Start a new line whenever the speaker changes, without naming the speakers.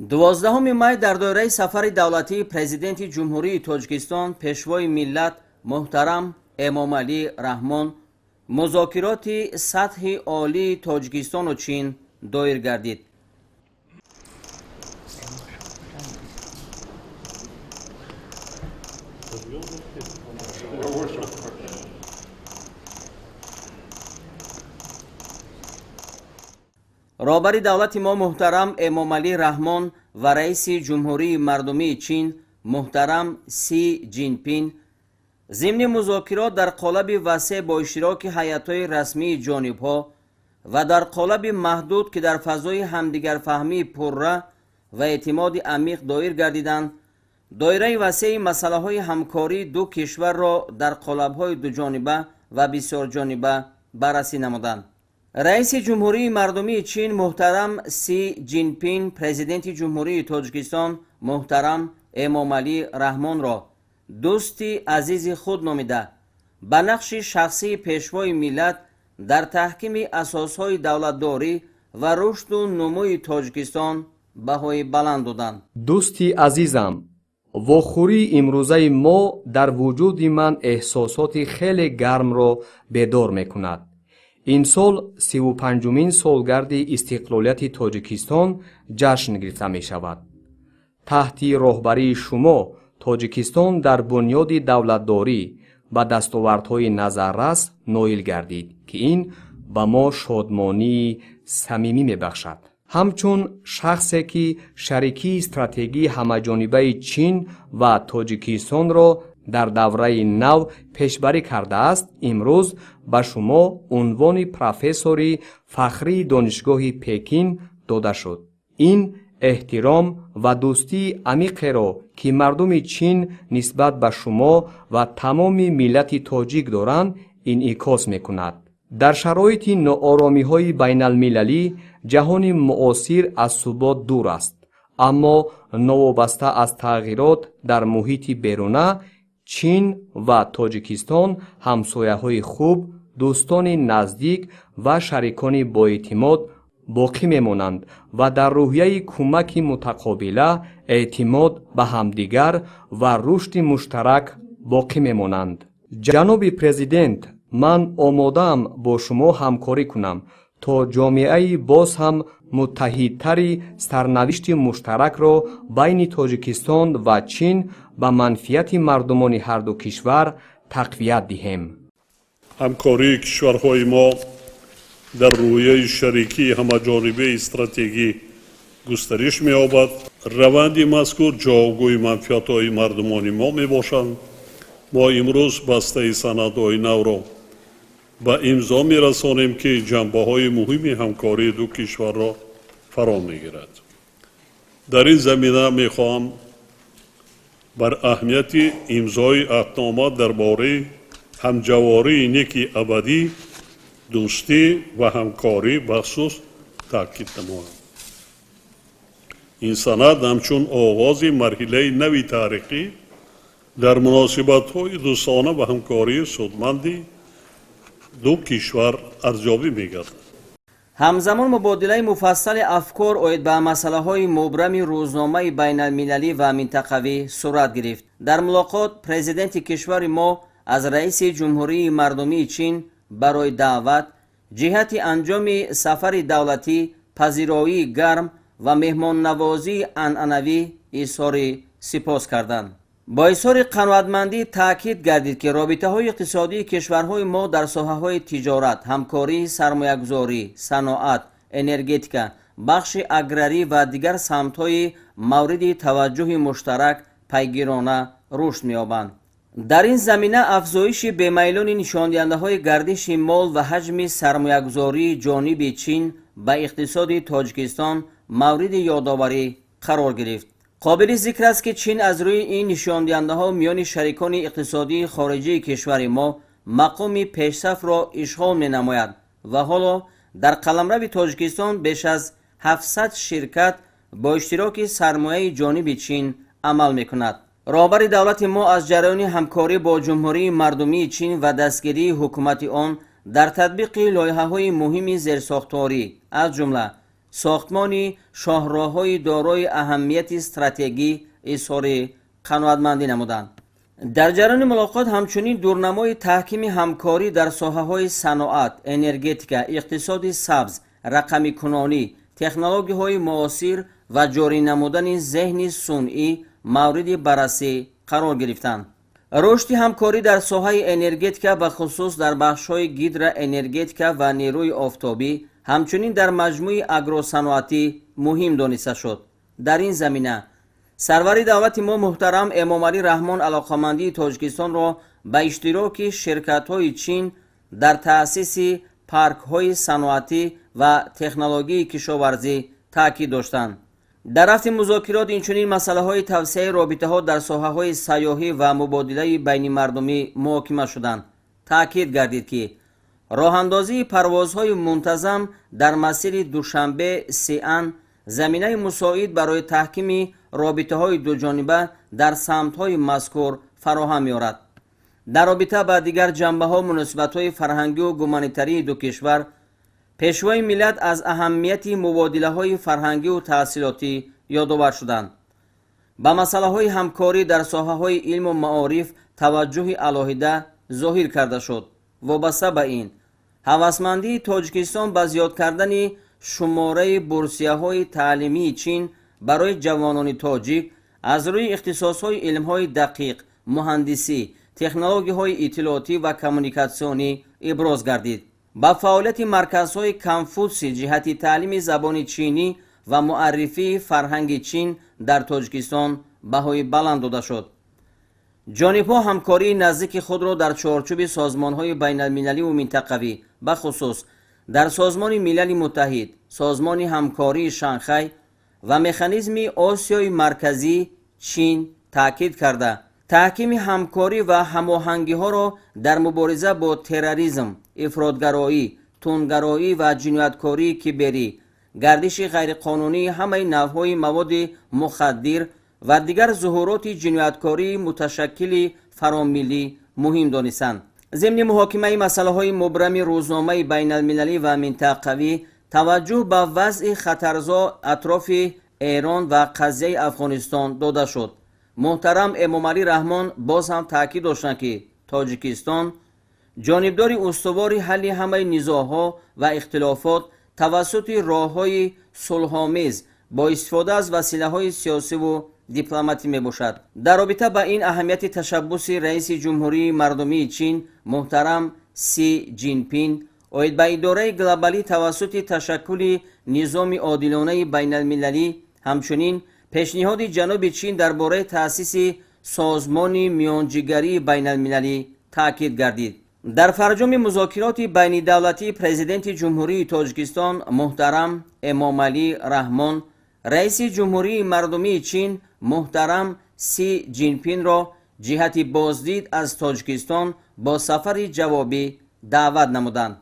12 مای در دوره سفر دولتی پرزیدنت جمهوری تاجیکستان پیشوای ملت محترم امامعلی رحمان مذاکرات سطح عالی تاجیکستان و چین دایر گردید. رهبر دولت ما محترم امامعلی رحمان و رئیس جمهوری مردمی چین محترم سی جینپین ضمن مذاکرات در قالب وسیع با اشتراک هیئت‌های رسمی جانب‌ها و در قالب محدود که در فضای همدیگر فهمی پررا و اعتماد عمیق دایر گردیدند، دایره وسیع مسائل همکاری دو کشور را در قالب‌های دو جانبه و بسیار جانبه بررسی نمودند. رئیس جمهوری مردمی چین محترم سی جینپین پرزیدنت جمهوری تاجیکستان محترم امامعلی رحمان را دوستی عزیز خود نامیده به نقش شخصی پیشوای ملت در تحکیم اساسهای دولتداری و رشد و نموی تاجیکستان بهای بلند دادند.
دوستی عزیزم، واخوری امروزه ما در وجود من احساسات خیلی گرم را بیدار میکند. این سال 35مین سالگرد استقلالیت تاجیکستان جشن گرفته می شود. تحت راهبری شما تاجیکستان در بنیاد دولتداری و دستاوردهای نظررس نائل گردید که این به ما شادمانی صمیمی می بخشد. همچون شخصی که شریکی استراتژی همه‌جانبه چین و تاجیکستان را در دوره نو پیشبری کرده است، امروز به شما عنوان پروفسوری فخری دانشگاه پکین داده شد. این احترام و دوستی عمیقی را که مردم چین نسبت به شما و تمام ملت تاجیک دارند انعکاس می‌کند. در شرایط ناآرامی‌های بین المللی جهان معاصر از ثبات دور است، اما نوابسته از تغییرات در محیط بیرونه، چین و تاجیکستان همسایه‌های خوب، دوستان نزدیک و شریکان با اعتماد باقی میمانند و در روحیه کمک متقابله، اعتماد به همدیگر و رشد مشترک باقی میمانند. جناب پرزیدنت، من آماده‌ام با شما همکاری کنم تا جامعه باز هم متحدتری سرنوشت مشترک را بین تاجیکستان و چین به منفعت مردمان هر دو کشور تقویت دهیم.
همکاری کشورهای ما در رویه شریکی همه‌جانبه استراتژی گسترش می‌یابد. روند مذکور جایگاه منفعت‌های مردمان ما میباشند. ما امروز بسته سندهای نو را به امضا می‌رسانیم که جنبه‌های مهم همکاری دو کشور را فرا می‌گیرد. در این زمینه می‌خواهم بر اهمیت امضای عهدنامه درباره همجواری نیک ابدی، دوستی و همکاری بخصوص تاکید نمایم. این سند همچون آغاز مرحله نوی تاریخی در مناسبت‌های دوستانه و همکاری سودمند دو کشور ارزیابی می‌گردد.
همزمان مبادله مفصل افکار آید به مسائل مبرم روزنامه بین المللی و منطقوی صورت گرفت. در ملاقات پرزیدنت کشور ما از رئیس جمهوری مردمی چین برای دعوت جهت انجام سفر دولتی پذیرایی گرم و مهمان نوازی عنعنوی اظهار سپاس کردند. با اظهار قناعتمندی تاکید گردید که رابطه های اقتصادی کشورهای ما در ساحه های تجارت، همکاری، سرمایه‌گذاری، صنعت، انرژتیکا، بخش اگراری و دیگر سمت‌های مورد توجه مشترک پیگیرانه رشد می‌یابند. در این زمینه افزایش بمیلان نشانده‌های گردش مال و حجم سرمایه‌گذاری جانب چین به اقتصاد تاجیکستان مورد یادآوری قرار گرفت. قابل ذکر است که چین از روی این نشانده‌ها میان شریکان اقتصادی خارجی کشور ما مقام پیشرفت را اشغال می‌نماید و حالا در قلمرو تاجیکستان بیش از 700 شرکت با اشتراک سرمایه جانب چین عمل می‌کند. رهبر دولت ما از جریان همکاری با جمهوری مردمی چین و دستگیری حکومت آن در تطبیق لایحه‌های مهم زیرساختاری از جمله ساختمان شاهراه‌های دارای اهمیت استراتژی اظهار قناعتمندی نمودند. در جریان ملاقات همچنین دورنمای تحکیم همکاری در ساحه‌های صنعت، انرژتیک، اقتصاد سبز، رقمی کنانی، تکنولوژی‌های معاصر و جاری نمودن ذهن صنعی مورد بررسی قرار گرفتند. رشد همکاری در ساحه انرژتیک و خصوص در بخش‌های گیدر انرژتیک و نیروی آفتابی همچنین در مجموعه اگروصنعتی مهم دانسته شد. در این زمینه سرور دولت ما محترم امام علی رحمان علاقمندی تاجیکستان را به اشتراک شرکت‌های چین در تأسیس پارک‌های صنعتی و تکنولوژی کشاورزی تاکید داشتند. در رفت مذاکرات اینچنین مسائل توسعه رابطه‌ها در ساحه‌های سیاحی و مبادله بین مردمی محاکمه شدند. تاکید گردید که راه‌اندازی پروازهای منتظم در مسیر دوشنبه سیان زمینه مساعد برای تحکیم رابطه‌های دوجانبه در سمت‌های مذکور فراهم می‌آورد. در رابطه با دیگر جنبه‌ها مناسبت‌های فرهنگی و گومانیتری دو کشور، پیشوای ملت از اهمیت مبادله‌های فرهنگی و تحصیلاتی یادآور شدند. با مسائل همکاری در ساحه‌های علم و معارف توجه علاهیده ظاهر کرده شد. وابسته به این هوسمندی تاجیکستان به زیاد کردن شماره بورسیه‌های تعلیمی چین برای جوانان تاجیک از روی اختصاص‌های علم‌های دقیق، مهندسی، تکنولوژی‌های اطلاعاتی و کمونیکاسیونی ابراز گردید. با فعالیت مرکزهای کنفوسی جهت تعلیم زبان چینی و معرفی فرهنگ چین در تاجیکستان بهای بلند داده شد. جانب‌ها همکاری نزدیک خود را در چارچوب سازمان‌های بین‌المللی و منطقوی به خصوص در سازمان ملل متحد، سازمان همکاری شانگهای و مکانیزم آسیای مرکزی چین تاکید کرده تحکیم همکاری و هماهنگی‌ها را در مبارزه با تروریسم، افراط‌گرایی، تندگرایی و جنایتکاری کیبری، گردش غیرقانونی همه نوع‌های مواد مخدر و دیگر ظهورات جنایتکاری متشکل فراملی مهم دانستند. ضمن محاکمه مسائل مبرم روزنامه بین المللی و منطقوی توجه به وضع خطرزا اطراف ایران و قضیه افغانستان داده شد. محترم امام علی رحمان باز هم تاکید داشتند که تاجیکستان جانبدار استوار حل همه نزاع‌ها و اختلافات توسط راه‌های صلح‌آمیز با استفاده از وسیله‌های سیاسی و دیپلماتی میباشد. در رابطه با این اهمیت تشبث رئیس جمهوری مردمی چین محترم سی جین پینگ اوید به اداره گلوبالی توسط تشکل نظام عادلانه بین المللی، همچنین پیشنهاد جناب چین درباره تأسیس سازمان میانجیگری بین المللی تاکید گردید. در فرجام مذاکرات بین دولتی پرزیدنت جمهوری تاجیکستان محترم امام علی رحمان رئیس جمهوری مردمی چین محترم سی جین پینگ را جهت بازدید از تاجیکستان با سفر جوابی دعوت نمودند.